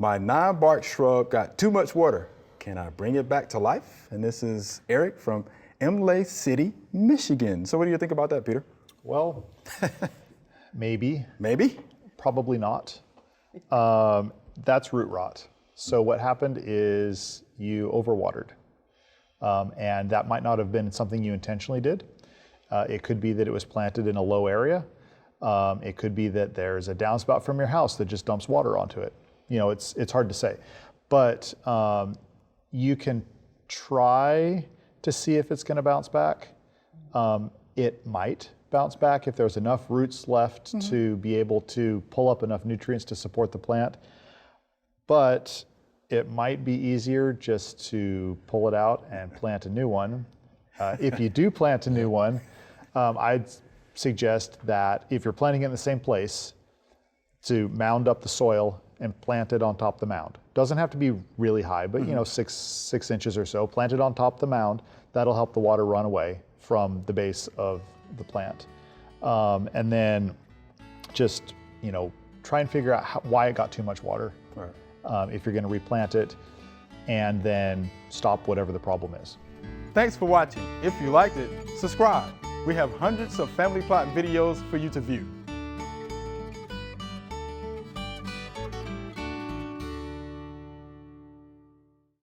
My 9-bark shrub got too much water. Can I bring it back to life? And this is Eric from Imlay City, Michigan. So what do you think about that, Peter? Well, maybe. Maybe? Probably not. That's root rot. So what happened is you overwatered. And that might not have been something you intentionally did. It could be that it was planted in a low area. It could be that there's a downspout from your house that just dumps water onto it. You know, it's hard to say. But you can try to see if it's going to bounce back. It might bounce back if there's enough roots left to be able to pull up enough nutrients to support the plant. But it might be easier just to pull it out and plant a new one. If you do plant a new one, I'd suggest that if you're planting it in the same place, to mound up the soil and plant it on top of the mound. Doesn't have to be really high, but you know, six inches or so. Plant it on top of the mound. That'll help the water run away from the base of the plant. And then just, you know, try and figure out why it got too much water. Right. If you're going to replant it, and then stop whatever the problem is. Thanks for watching. If you liked it, subscribe. We have hundreds of family plot videos for you to view.